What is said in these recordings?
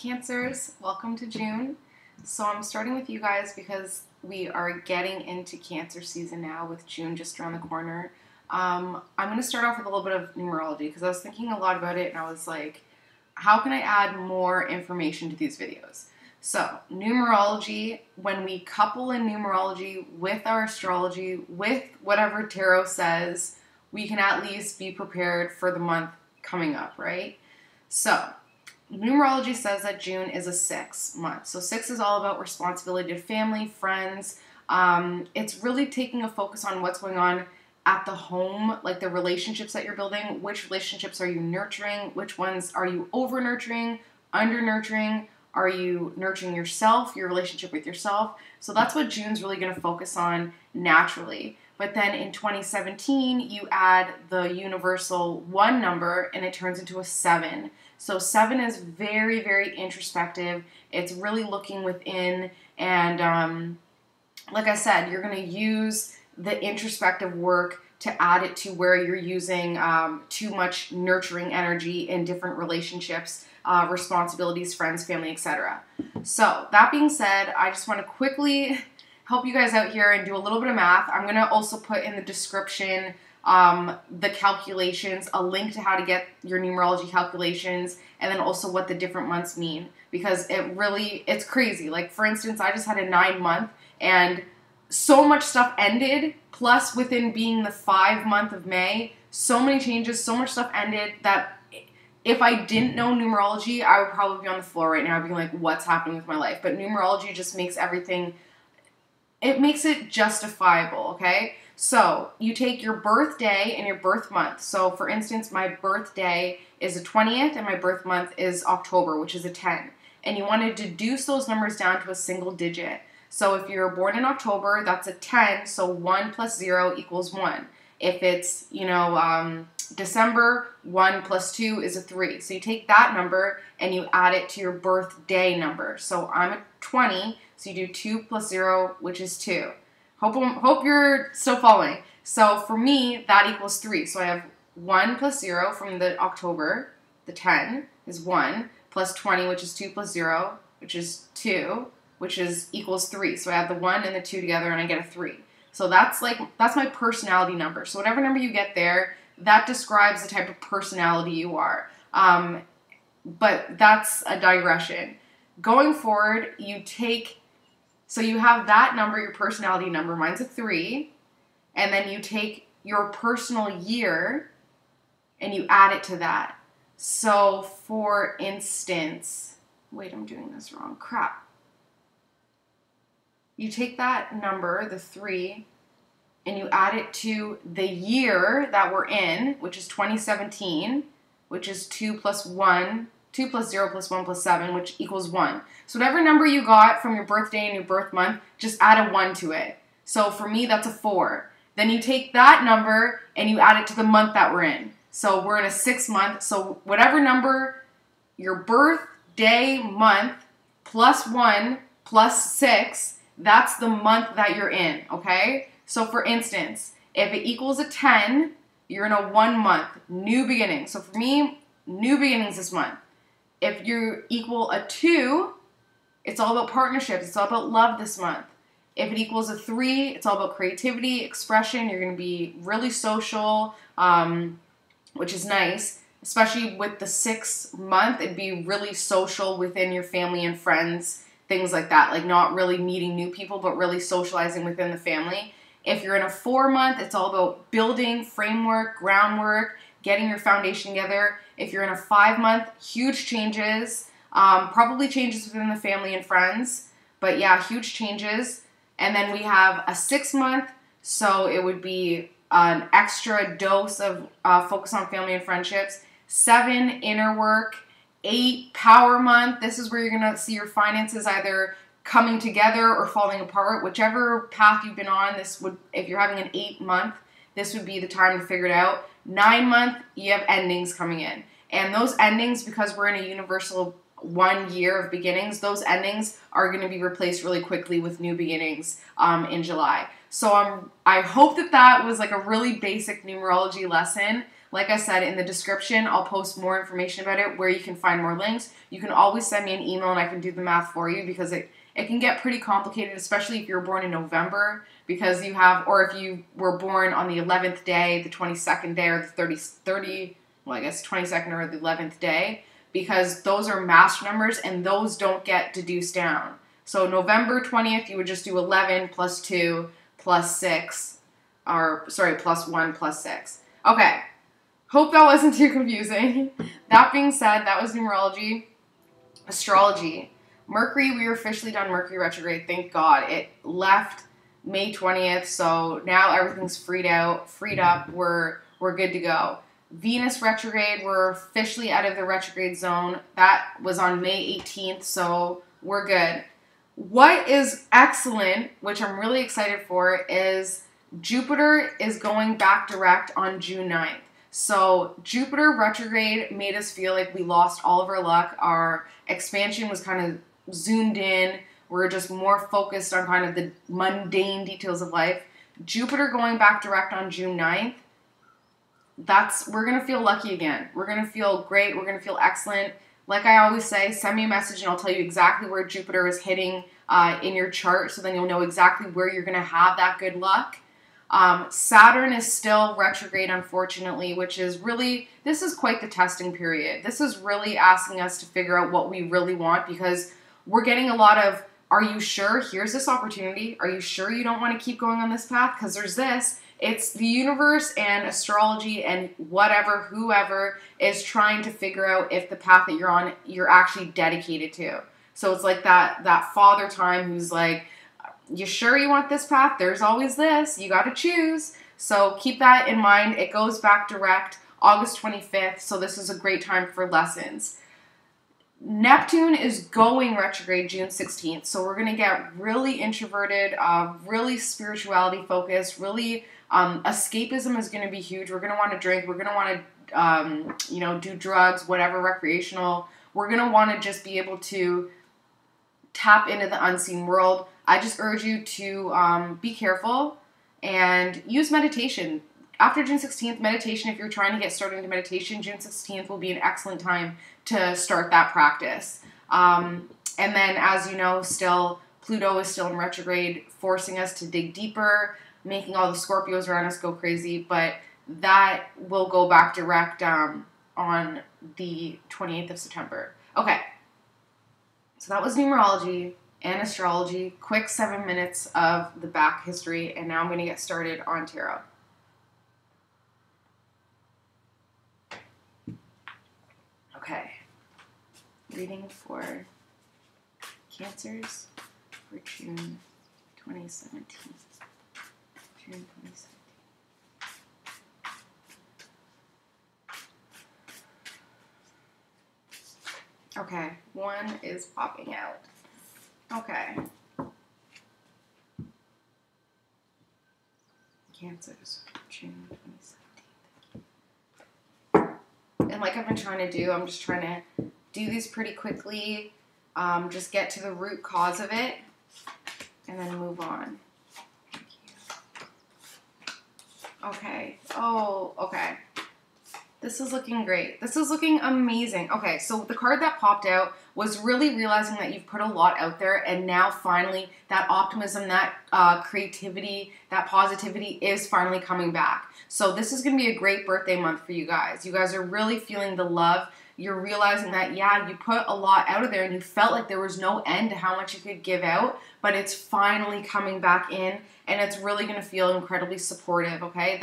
Cancers, welcome to June. So I'm starting with you guys because we are getting into Cancer season now with June just around the corner. I'm going to start off with a little bit of numerology because I was thinking a lot about it and I was like, how can I add more information to these videos? So numerology, when we couple in numerology with our astrology, with whatever tarot says, we can at least be prepared for the month coming up, right? So numerology says that June is a 6 month. So 6 is all about responsibility to family, friends. It's really taking a focus on what's going on at the home, like the relationships that you're building. Which relationships are you nurturing? Which ones are you over nurturing, under nurturing? Are you nurturing yourself, your relationship with yourself? So that's what June's really going to focus on naturally. But then in 2017, you add the universal 1 number and it turns into a 7. So 7 is very, very introspective. It's really looking within. And like I said, you're going to use the introspective work to add it to where you're using too much nurturing energy in different relationships, responsibilities, friends, family, etc. So that being said, I just want to quickly help you guys out here and do a little bit of math. I'm going to also put in the description the calculations, a link to how to get your numerology calculations, and then also what the different months mean, because it's crazy. Like, for instance, I just had a 9-month and so much stuff ended, plus within being the 5-month of May, so many changes, so much stuff ended that if I didn't know numerology, I would probably be on the floor right now being like, what's happening with my life? But numerology just makes everything, it makes it justifiable, okay? So you take your birthday and your birth month. So for instance, my birthday is the 20th and my birth month is October, which is a 10. And you want to deduce those numbers down to a single digit. So if you're born in October, that's a 10, so 1 plus 0 equals 1. If it's, December, 1 plus 2 is a 3. So you take that number and you add it to your birthday number. So I'm a 20, so you do 2 plus 0, which is 2. Hope you're still following. So for me, that equals 3. So I have 1 plus 0 from the October, the 10 is 1, plus 20, which is 2 plus 0, which is 2, which is equals 3. So I have the 1 and the 2 together and I get a 3. So that's my personality number. So whatever number you get there, that describes the type of personality you are. But that's a digression. Going forward, so you have that number, your personality number, mine's a 3, and then you take your personal year and you add it to that. So for instance, wait, I'm doing this wrong, crap. You take that number, the 3, and you add it to the year that we're in, which is 2017, which is 2 plus 1, 2 plus 0 plus 1 plus 7, which equals 1. So whatever number you got from your birthday and your birth month, just add a 1 to it. So for me, that's a 4. Then you take that number and you add it to the month that we're in. So we're in a 6 month. So whatever number your birthday month plus 1 plus 6, that's the month that you're in, okay? So for instance, if it equals a 10, you're in a 1 month, new beginning. So for me, new beginnings this month. If you equal a 2, it's all about partnerships. It's all about love this month. If it equals a 3, it's all about creativity, expression. You're going to be really social, which is nice. Especially with the 6 month, it'd be really social within your family and friends, things like that. Like not really meeting new people, but really socializing within the family. If you're in a 4 month, it's all about building, framework, groundwork, getting your foundation together. If you're in a 5 month, huge changes, probably changes within the family and friends, but yeah, huge changes. And then we have a 6 month, so it would be an extra dose of focus on family and friendships. 7, inner work. 8, power month. This is where you're going to see your finances either coming together or falling apart. Whichever path you've been on, if you're having an 8 month, this would be the time to figure it out. 9 month, you have endings coming in. And those endings, because we're in a universal 1 year of beginnings, those endings are going to be replaced really quickly with new beginnings in July. So I hope that was like a really basic numerology lesson. Like I said, in the description, I'll post more information about it where you can find more links. You can always send me an email and I can do the math for you, because it can get pretty complicated, especially if you're born in November, because you have, or if you were born on the 11th day, the 22nd day, or the 22nd or the 11th day, because those are master numbers and those don't get deduced down. So November 20th, you would just do 11 plus 2 plus 6, or sorry, plus 1 plus 6. Okay, hope that wasn't too confusing. That being said, that was numerology. Astrology. Mercury, we were officially done Mercury retrograde, thank God. It left May 20th, so now everything's freed up, we're good to go. Venus retrograde, we're officially out of the retrograde zone. That was on May 18th, so we're good. What is excellent, which I'm really excited for, is Jupiter is going back direct on June 9th. So Jupiter retrograde made us feel like we lost all of our luck. Our expansion was kind of zoomed in. We're just more focused on kind of the mundane details of life. Jupiter going back direct on June 9th, we're going to feel lucky again. We're going to feel great. We're going to feel excellent. Like I always say, send me a message and I'll tell you exactly where Jupiter is hitting in your chart, so then you'll know exactly where you're going to have that good luck. Saturn is still retrograde, unfortunately, which is really, this is quite the testing period. This is really asking us to figure out what we really want, because we're getting a lot of, are you sure? Here's this opportunity. Are you sure you don't want to keep going on this path? Because there's this. It's the universe and astrology and whatever, whoever is trying to figure out if the path that you're on, you're actually dedicated to. So it's like that father time who's like, you sure you want this path? There's always this. You got to choose. So keep that in mind. It goes back direct August 25th. So this is a great time for lessons. Neptune is going retrograde June 16th. So we're going to get really introverted, really spirituality focused, really escapism is going to be huge. We're going to want to drink. We're going to want to, do drugs, whatever, recreational. We're going to want to just be able to tap into the unseen world. I just urge you to be careful and use meditation. After June 16th, meditation, if you're trying to get started into meditation, June 16th will be an excellent time to start that practice. And then, as you know, still, Pluto is still in retrograde, forcing us to dig deeper, making all the Scorpios around us go crazy, but that will go back direct on the 28th of September. Okay, so that was numerology and astrology. Quick 7 minutes of the back history, and now I'm going to get started on tarot. Okay, reading for Cancers for June 2017. June 2017. Okay, one is popping out. Okay. Cancers, June 2017. And like I've been trying to do, I'm just trying to do these pretty quickly, just get to the root cause of it, and then move on. Thank you. Okay. Oh, okay. This is looking great. This is looking amazing. Okay, so the card that popped out was really realizing that you've put a lot out there, and now finally that optimism, that creativity, that positivity is finally coming back. So this is going to be a great birthday month for you guys. You guys are really feeling the love. You're realizing that, yeah, you put a lot out of there and you felt like there was no end to how much you could give out, but it's finally coming back in, and it's really going to feel incredibly supportive, okay?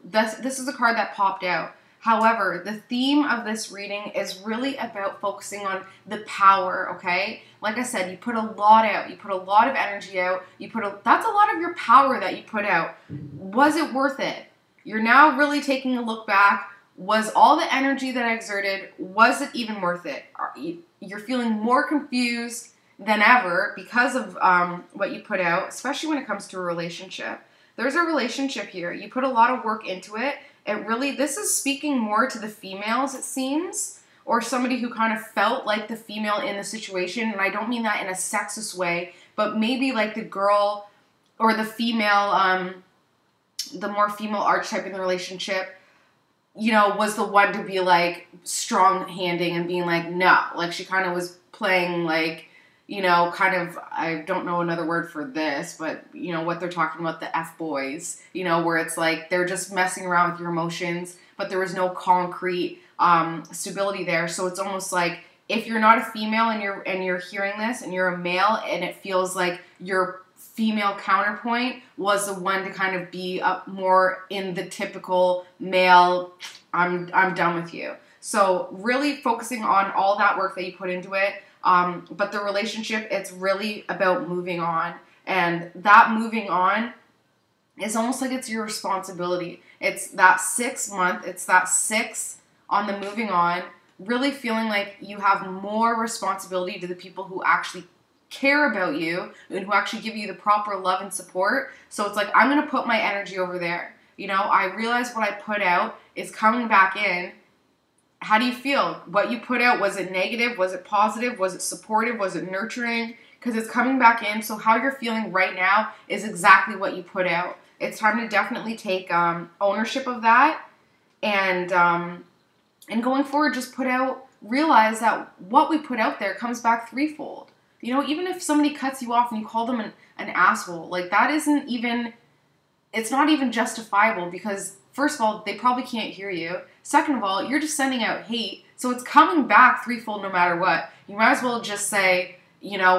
This is a card that popped out. However, the theme of this reading is really about focusing on the power, okay? Like I said, you put a lot out. You put a lot of energy out. That's a lot of your power that you put out. Was it worth it? You're now really taking a look back. Was all the energy that I exerted, was it even worth it? You're feeling more confused than ever because of what you put out, especially when it comes to a relationship. There's a relationship here. You put a lot of work into it. This is speaking more to the females, it seems, or somebody who kind of felt like the female in the situation, and I don't mean that in a sexist way, but maybe like the girl or the female, the more female archetype in the relationship was the one to be like strong-handing and being like, no. Like she kind of was playing like, kind of, I don't know another word for this, but what they're talking about, the F-boys, where it's like they're just messing around with your emotions, but there was no concrete stability there. So it's almost like if you're not a female and you're hearing this and you're a male and it feels like your female counterpoint was the one to kind of be up more in the typical male, I'm done with you. So really focusing on all that work that you put into it. But the relationship, it's really about moving on. And that moving on is almost like it's your responsibility. It's that 6 month, it's that 6 on the moving on, really feeling like you have more responsibility to the people who actually care about you and who actually give you the proper love and support. So it's like, I'm going to put my energy over there. I realize what I put out is coming back in. How do you feel? What you put out, was it negative? Was it positive? Was it supportive? Was it nurturing? Because it's coming back in. So how you're feeling right now is exactly what you put out. It's time to definitely take ownership of that. And going forward, just realize that what we put out there comes back threefold. Even if somebody cuts you off and you call them an asshole, like that isn't even, it's not even justifiable because first of all, they probably can't hear you. Second of all, you're just sending out hate, so it's coming back threefold no matter what. You might as well just say,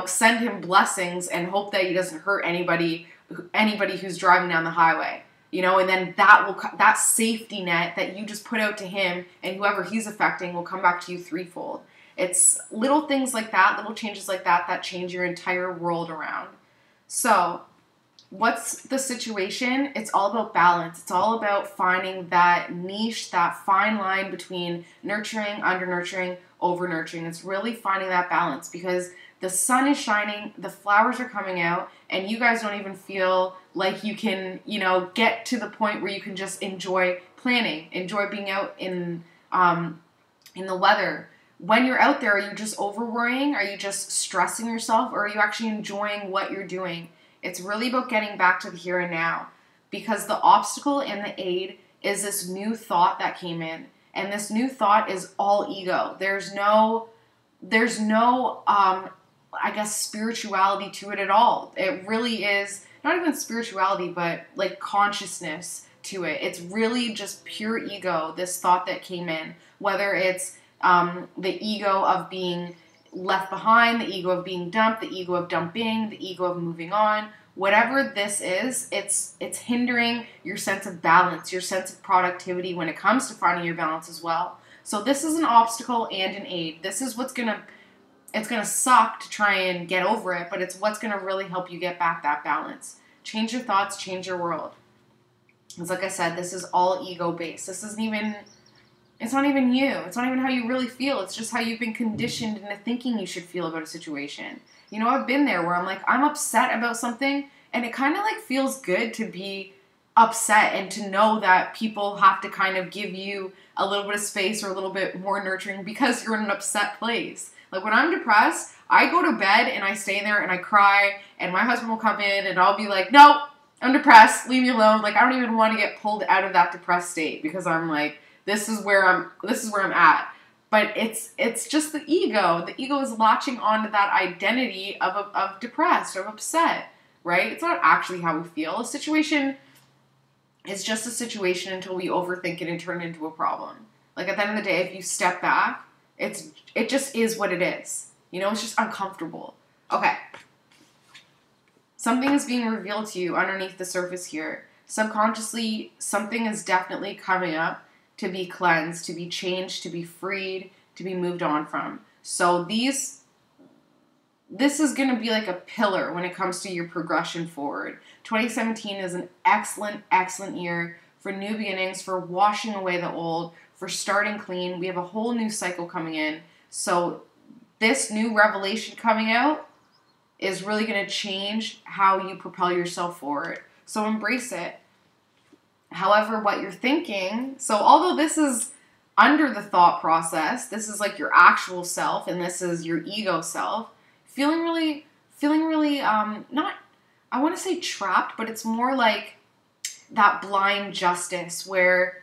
send him blessings and hope that he doesn't hurt anybody who's driving down the highway. And then that safety net that you just put out to him and whoever he's affecting will come back to you threefold. It's little things like that, little changes like that change your entire world around. So what's the situation? It's all about balance. It's all about finding that niche, that fine line between nurturing, under-nurturing, over-nurturing. It's really finding that balance because the sun is shining, the flowers are coming out, and you guys don't even feel like you can, get to the point where you can just enjoy planning, enjoy being out in the weather. When you're out there, are you just over-worrying? Are you just stressing yourself? Or are you actually enjoying what you're doing? It's really about getting back to the here and now because the obstacle and the aid is this new thought that came in. And this new thought is all ego. There's no I guess, spirituality to it at all. It really is not even spirituality, but like consciousness to it. It's really just pure ego, this thought that came in, whether it's the ego of being left behind, the ego of being dumped, the ego of dumping, the ego of moving on. Whatever this is, it's hindering your sense of balance, your sense of productivity when it comes to finding your balance as well. So this is an obstacle and an aid. This is it's gonna suck to try and get over it, but it's what's gonna really help you get back that balance. Change your thoughts, change your world. Because like I said, this is all ego-based. It's not even you. It's not even how you really feel. It's just how you've been conditioned into thinking you should feel about a situation. I've been there where I'm like, I'm upset about something, and it kind of like feels good to be upset and to know that people have to kind of give you a little bit of space or a little bit more nurturing because you're in an upset place. Like when I'm depressed, I go to bed and I stay there and I cry, and my husband will come in and I'll be like, no, I'm depressed, leave me alone. Like I don't even want to get pulled out of that depressed state because I'm like, this is where I'm at. But it's just the ego. The ego is latching onto that identity of depressed, of upset, right? It's not actually how we feel. A situation is just a situation until we overthink it and turn it into a problem. Like at the end of the day, if you step back, it just is what it is. It's just uncomfortable. Okay. Something is being revealed to you underneath the surface here. Subconsciously, something is definitely coming up to be cleansed, to be changed, to be freed, to be moved on from. So this is going to be like a pillar when it comes to your progression forward. 2017 is an excellent, excellent year for new beginnings, for washing away the old, for starting clean. We have a whole new cycle coming in. So this new revelation coming out is really going to change how you propel yourself forward. So embrace it. However, what you're thinking, so although this is under the thought process, this is like your actual self and this is your ego self, feeling really not, I want to say trapped, but it's more like that blind justice where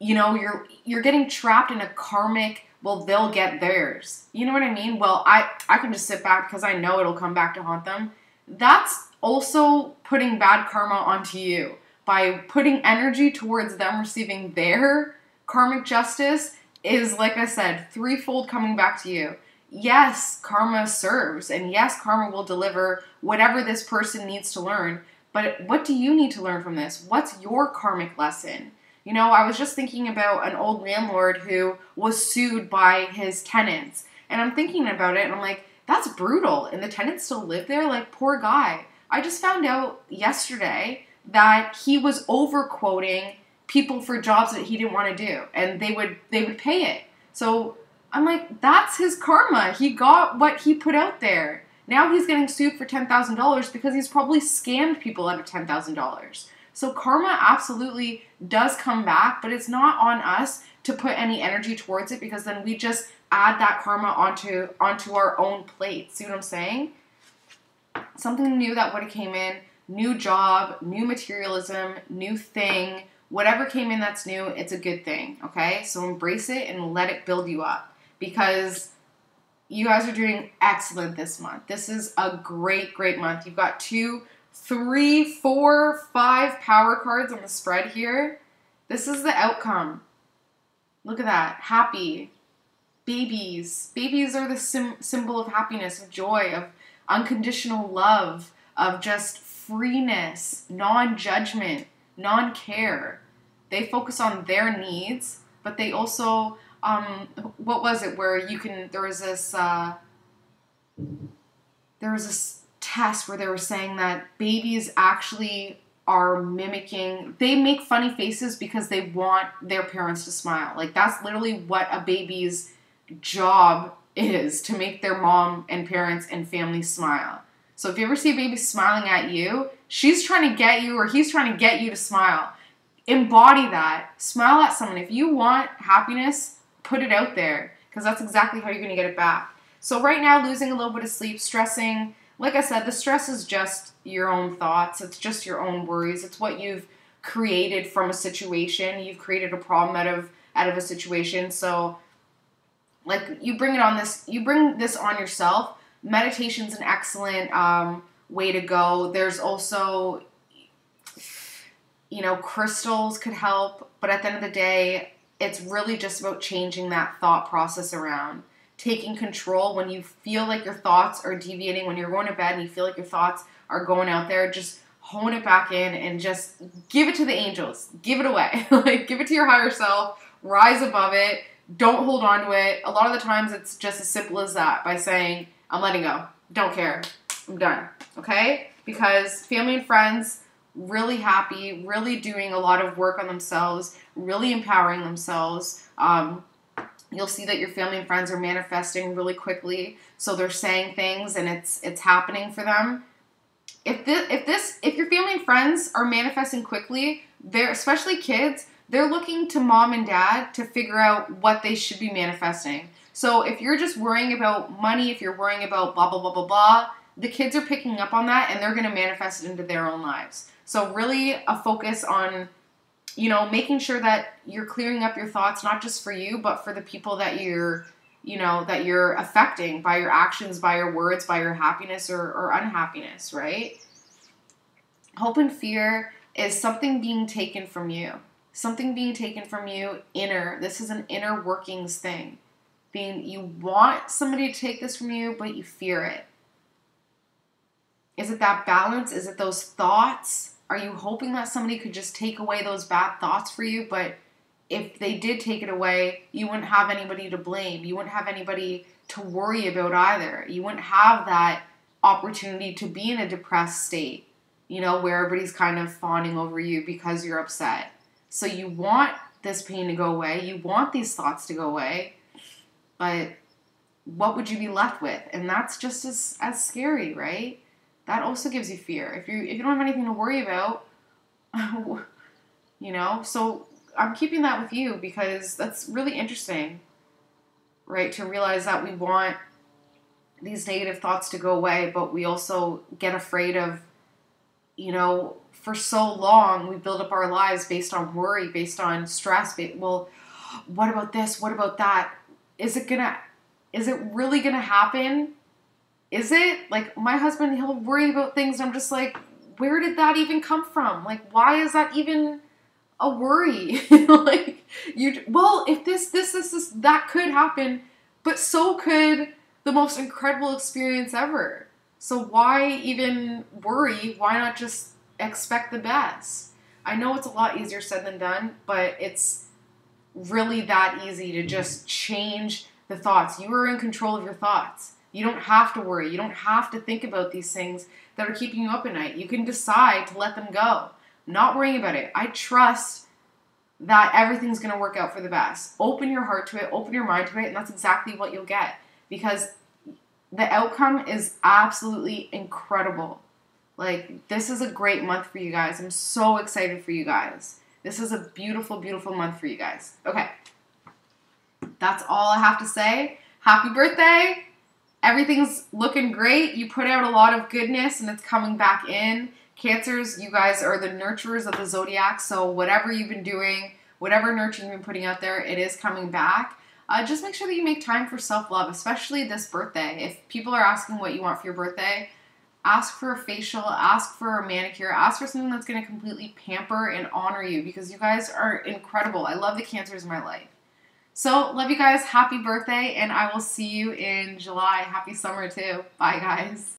you're getting trapped in a karmic, well, they'll get theirs. You know what I mean? Well, I can just sit back because I know it'll come back to haunt them. That's also putting bad karma onto you. By putting energy towards them receiving their karmic justice is, like I said, threefold coming back to you. Yes, karma serves, and yes, karma will deliver whatever this person needs to learn, but what do you need to learn from this? What's your karmic lesson? I was just thinking about an old landlord who was sued by his tenants, and I'm thinking about it, and I'm like, that's brutal, and the tenants still live there? Like, poor guy. I just found out yesterday that he was overquoting people for jobs that he didn't want to do, and they would pay it. So I'm like, that's his karma. He got what he put out there. Now he's getting sued for $10,000 because he's probably scammed people out of $10,000. So karma absolutely does come back, but it's not on us to put any energy towards it, because then we just add that karma onto our own plate. See what I'm saying? Something new that would have came in, new job, new materialism, new thing, whatever came in that's new, it's a good thing, okay? So embrace it and let it build you up, because you guys are doing excellent this month. This is a great, great month. You've got 2, 3, 4, 5 power cards on the spread here. This is the outcome. Look at that. Happy. Babies. Babies are the symbol of happiness, of joy, of unconditional love, of just freeness, non-judgment, non-care. They focus on their needs, but they also, what was it where there was this test where they were saying that babies actually are mimicking, they make funny faces because they want their parents to smile. Like, that's literally what a baby's job is, to make their mom and parents and family smile. So if you ever see a baby smiling at you, she's trying to get you, or he's trying to get you to smile. Embody that. Smile at someone. If you want happiness, put it out there, because that's exactly how you're going to get it back. So right now, losing a little bit of sleep, stressing. Like I said, the stress is just your own thoughts. It's just your own worries. It's what you've created from a situation. You've created a problem out of a situation. So, like, you bring this on yourself. Meditation's an excellent way to go. There's also, crystals could help, but at the end of the day, it's really just about changing that thought process around. Taking control when you feel like your thoughts are deviating, when you're going to bed and you feel like your thoughts are going out there, just hone it back in and just give it to the angels. Give it away. Like, give it to your higher self. Rise above it. Don't hold on to it. A lot of the times it's just as simple as that, by saying, I'm letting go. Don't care. I'm done. Okay? Because family and friends, really happy, really doing a lot of work on themselves, really empowering themselves. You'll see that your family and friends are manifesting really quickly. So they're saying things and it's happening for them. If your family and friends are manifesting quickly, especially kids, they're looking to mom and dad to figure out what they should be manifesting. So if you're just worrying about money, if you're worrying about blah, blah, blah, blah, blah, the kids are picking up on that and they're going to manifest it into their own lives. So really a focus on, making sure that you're clearing up your thoughts, not just for you, but for the people that you're affecting by your actions, by your words, by your happiness or unhappiness, right? Hope and fear is something being taken from you. Something being taken from you inner. This is an inner workings thing. You want somebody to take this from you, but you fear it. Is it that balance? Is it those thoughts? Are you hoping that somebody could just take away those bad thoughts for you? But if they did take it away, you wouldn't have anybody to blame. You wouldn't have anybody to worry about either. You wouldn't have that opportunity to be in a depressed state, where everybody's kind of fawning over you because you're upset. So you want this pain to go away. You want these thoughts to go away. But what would you be left with? And that's just as scary, right? That also gives you fear. If you don't have anything to worry about, So I'm keeping that with you because that's really interesting, right? To realize that we want these negative thoughts to go away, but we also get afraid of you know, for so long we build up our lives based on worry, based on stress. Well, what about this? What about that? Is it really gonna happen? Is it? Like, my husband, he'll worry about things, and I'm just like, where did that even come from? Like, why is that even a worry? Like, well, if this, that could happen, but so could the most incredible experience ever. So why even worry? Why not just expect the best? I know it's a lot easier said than done, but it's really that easy to just change the thoughts. You are in control of your thoughts. You don't have to worry. You don't have to think about these things that are keeping you up at night. You can decide to let them go. Not worrying about it. I trust that everything's going to work out for the best. Open your heart to it, open your mind to it, and that's exactly what you'll get. Because the outcome is absolutely incredible. Like, this is a great month for you guys. I'm so excited for you guys. This is a beautiful, beautiful month for you guys. Okay. That's all I have to say. Happy birthday. Everything's looking great. You put out a lot of goodness and it's coming back in. Cancers, you guys are the nurturers of the zodiac. So whatever you've been doing, whatever nurturing you've been putting out there, it is coming back. Just make sure that you make time for self-love, especially this birthday. If people are asking what you want for your birthday, ask for a facial, ask for a manicure, ask for something that's going to completely pamper and honor you, because you guys are incredible. I love the Cancers in my life. So, love you guys. Happy birthday, and I will see you in July. Happy summer, too. Bye, guys.